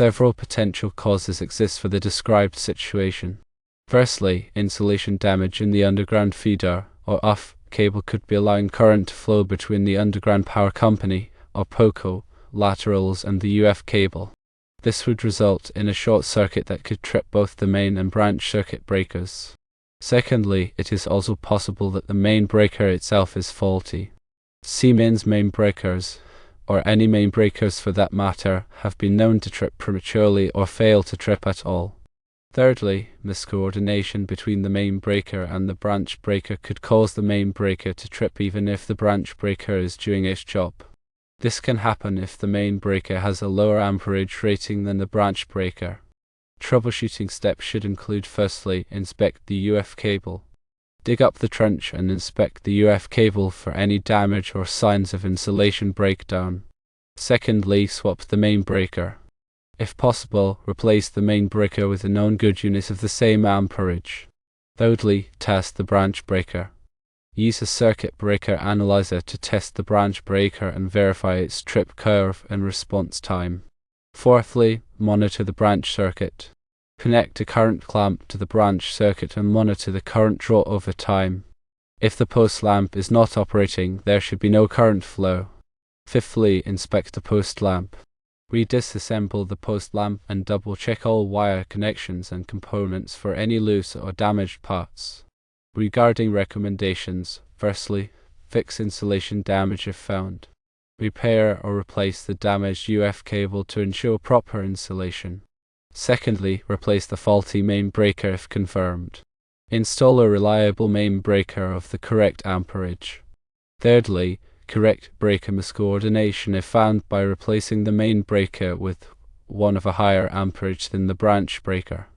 Several potential causes exist for the described situation. Firstly, insulation damage in the underground feeder or UF cable could be allowing current to flow between the underground power company, or POCO, laterals and the UF cable. This would result in a short circuit that could trip both the main and branch circuit breakers. Secondly, it is also possible that the main breaker itself is faulty. Siemens main breakers, or any main breakers for that matter, have been known to trip prematurely or fail to trip at all. Thirdly, miscoordination between the main breaker and the branch breaker could cause the main breaker to trip even if the branch breaker is doing its job. This can happen if the main breaker has a lower amperage rating than the branch breaker. Troubleshooting steps should include: firstly, inspect the UF cable. Dig up the trench and inspect the UF cable for any damage or signs of insulation breakdown. Secondly, swap the main breaker. If possible, replace the main breaker with a known good unit of the same amperage. Thirdly, test the branch breaker. Use a circuit breaker analyzer to test the branch breaker and verify its trip curve and response time. Fourthly, monitor the branch circuit. Connect a current clamp to the branch circuit and monitor the current draw over time. If the post lamp is not operating, there should be no current flow. Fifthly, inspect the post lamp. Disassemble the post lamp and double-check all wire connections and components for any loose or damaged parts. Regarding recommendations: firstly, fix insulation damage if found. Repair or replace the damaged UF cable to ensure proper insulation. Secondly, replace the faulty main breaker if confirmed. Install a reliable main breaker of the correct amperage. Thirdly, correct breaker miscoordination if found by replacing the main breaker with one of a higher amperage than the branch breaker.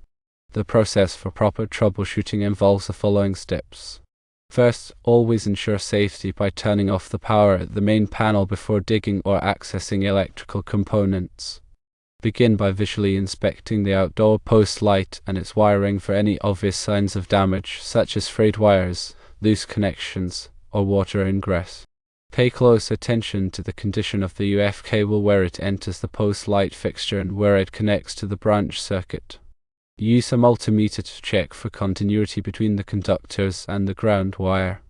The process for proper troubleshooting involves the following steps. First, always ensure safety by turning off the power at the main panel before digging or accessing electrical components. Begin by visually inspecting the outdoor post light and its wiring for any obvious signs of damage, such as frayed wires, loose connections, or water ingress. Pay close attention to the condition of the UF cable where it enters the post light fixture and where it connects to the branch circuit. Use a multimeter to check for continuity between the conductors and the ground wire.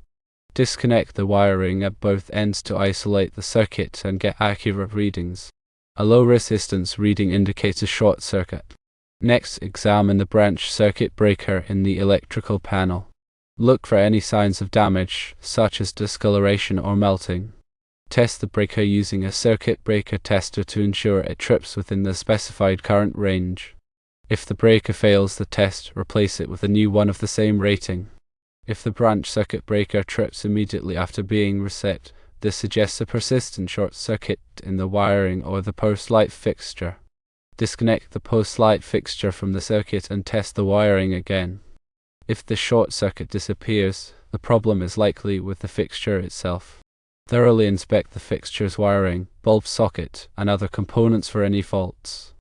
Disconnect the wiring at both ends to isolate the circuit and get accurate readings. A low resistance reading indicates a short circuit. Next, examine the branch circuit breaker in the electrical panel. Look for any signs of damage, such as discoloration or melting. Test the breaker using a circuit breaker tester to ensure it trips within the specified current range. If the breaker fails the test, replace it with a new one of the same rating. If the branch circuit breaker trips immediately after being reset, this suggests a persistent short circuit in the wiring or the post light fixture. Disconnect the post light fixture from the circuit and test the wiring again. If the short circuit disappears, the problem is likely with the fixture itself. Thoroughly inspect the fixture's wiring, bulb socket, and other components for any faults.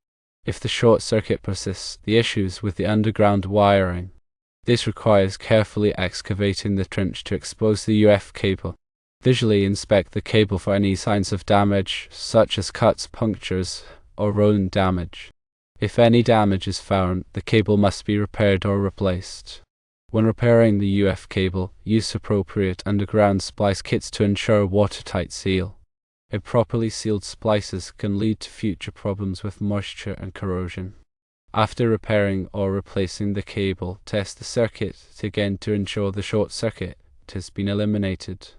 If the short circuit persists, the issue is with the underground wiring. This requires carefully excavating the trench to expose the UF cable. Visually inspect the cable for any signs of damage, such as cuts, punctures, or rodent damage. If any damage is found, the cable must be repaired or replaced. When repairing the UF cable, use appropriate underground splice kits to ensure watertight seal. Improperly sealed splices can lead to future problems with moisture and corrosion. After repairing or replacing the cable, test the circuit again to ensure the short circuit has been eliminated.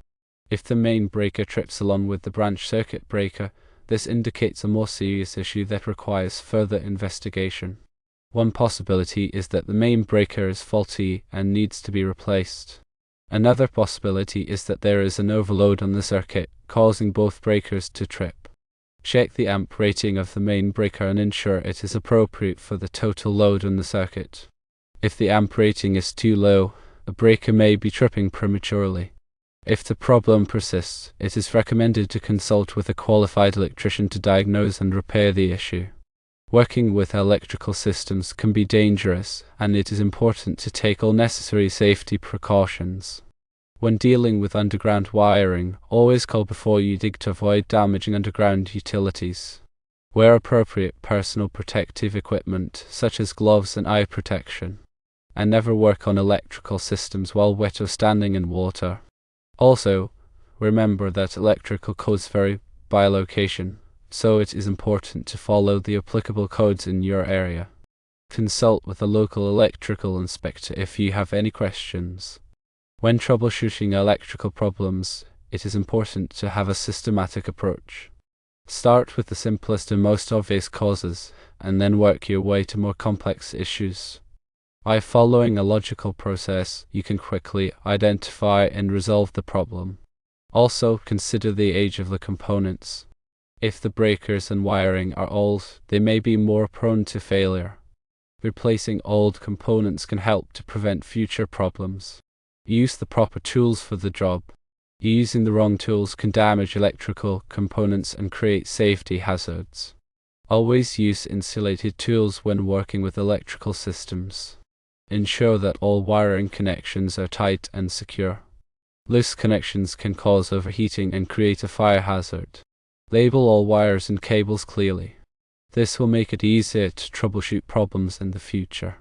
If the main breaker trips along with the branch circuit breaker, this indicates a more serious issue that requires further investigation. One possibility is that the main breaker is faulty and needs to be replaced. Another possibility is that there is an overload on the circuit, causing both breakers to trip. Check the amp rating of the main breaker and ensure it is appropriate for the total load on the circuit. If the amp rating is too low, a breaker may be tripping prematurely. If the problem persists, it is recommended to consult with a qualified electrician to diagnose and repair the issue. Working with electrical systems can be dangerous, and it is important to take all necessary safety precautions. When dealing with underground wiring, always call before you dig to avoid damaging underground utilities. Wear appropriate personal protective equipment such as gloves and eye protection, and never work on electrical systems while wet or standing in water. Also, remember that electrical codes vary by location, so it is important to follow the applicable codes in your area. Consult with a local electrical inspector if you have any questions. When troubleshooting electrical problems, it is important to have a systematic approach. Start with the simplest and most obvious causes, and then work your way to more complex issues. By following a logical process, you can quickly identify and resolve the problem. Also, consider the age of the components. If the breakers and wiring are old, they may be more prone to failure. Replacing old components can help to prevent future problems. Use the proper tools for the job. Using the wrong tools can damage electrical components and create safety hazards. Always use insulated tools when working with electrical systems. Ensure that all wiring connections are tight and secure. Loose connections can cause overheating and create a fire hazard. Label all wires and cables clearly. This will make it easier to troubleshoot problems in the future.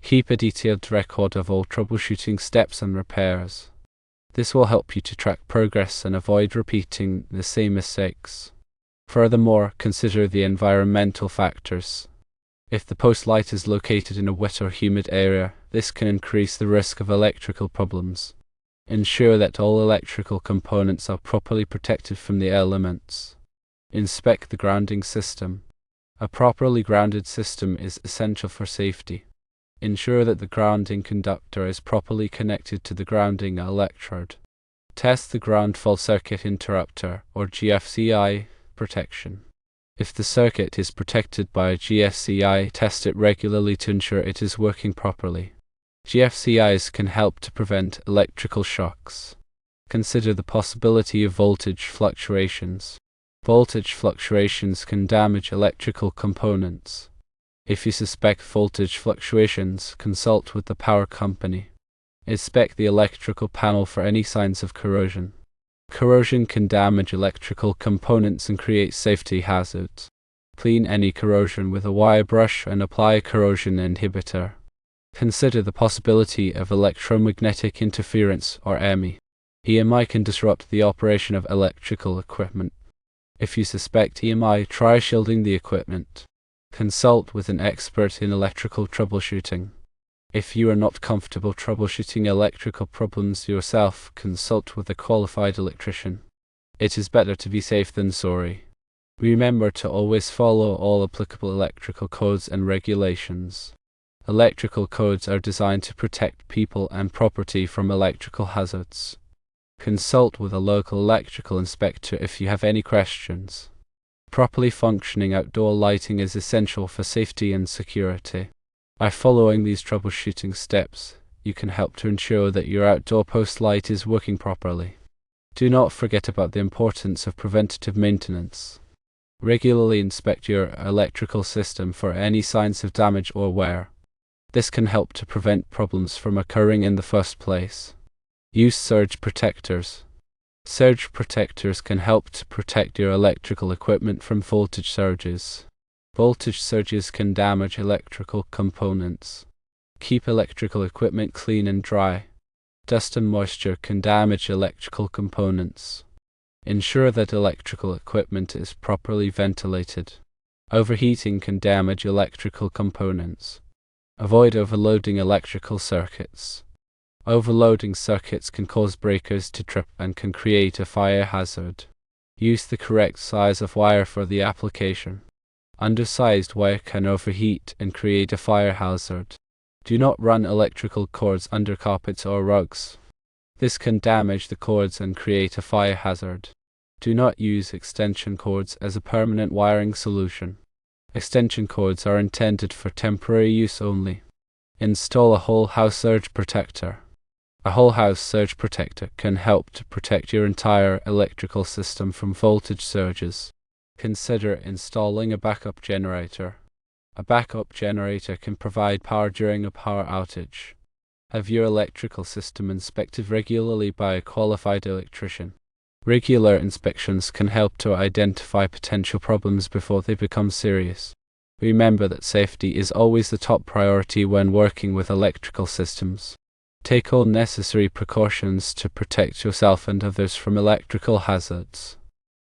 Keep a detailed record of all troubleshooting steps and repairs. This will help you to track progress and avoid repeating the same mistakes. Furthermore, consider the environmental factors. If the post light is located in a wet or humid area, this can increase the risk of electrical problems. Ensure that all electrical components are properly protected from the elements. Inspect the grounding system. A properly grounded system is essential for safety. Ensure that the grounding conductor is properly connected to the grounding electrode. Test the ground fault circuit interrupter, or GFCI, protection. If the circuit is protected by a GFCI, test it regularly to ensure it is working properly. GFCIs can help to prevent electrical shocks. Consider the possibility of voltage fluctuations. Voltage fluctuations can damage electrical components. If you suspect voltage fluctuations, consult with the power company. Inspect the electrical panel for any signs of corrosion. Corrosion can damage electrical components and create safety hazards. Clean any corrosion with a wire brush and apply a corrosion inhibitor. Consider the possibility of electromagnetic interference, or EMI. EMI can disrupt the operation of electrical equipment. If you suspect EMI, try shielding the equipment. Consult with an expert in electrical troubleshooting. If you are not comfortable troubleshooting electrical problems yourself, consult with a qualified electrician. It is better to be safe than sorry. Remember to always follow all applicable electrical codes and regulations. Electrical codes are designed to protect people and property from electrical hazards. Consult with a local electrical inspector if you have any questions. Properly functioning outdoor lighting is essential for safety and security. By following these troubleshooting steps, you can help to ensure that your outdoor post light is working properly. Do not forget about the importance of preventative maintenance. Regularly inspect your electrical system for any signs of damage or wear. This can help to prevent problems from occurring in the first place. Use surge protectors. Surge protectors can help to protect your electrical equipment from voltage surges. Voltage surges can damage electrical components. Keep electrical equipment clean and dry. Dust and moisture can damage electrical components. Ensure that electrical equipment is properly ventilated. Overheating can damage electrical components. Avoid overloading electrical circuits. Overloading circuits can cause breakers to trip and can create a fire hazard. Use the correct size of wire for the application. Undersized wire can overheat and create a fire hazard. Do not run electrical cords under carpets or rugs. This can damage the cords and create a fire hazard. Do not use extension cords as a permanent wiring solution. Extension cords are intended for temporary use only. Install a whole house surge protector. A whole house surge protector can help to protect your entire electrical system from voltage surges. Consider installing a backup generator. A backup generator can provide power during a power outage. Have your electrical system inspected regularly by a qualified electrician. Regular inspections can help to identify potential problems before they become serious. Remember that safety is always the top priority when working with electrical systems. Take all necessary precautions to protect yourself and others from electrical hazards.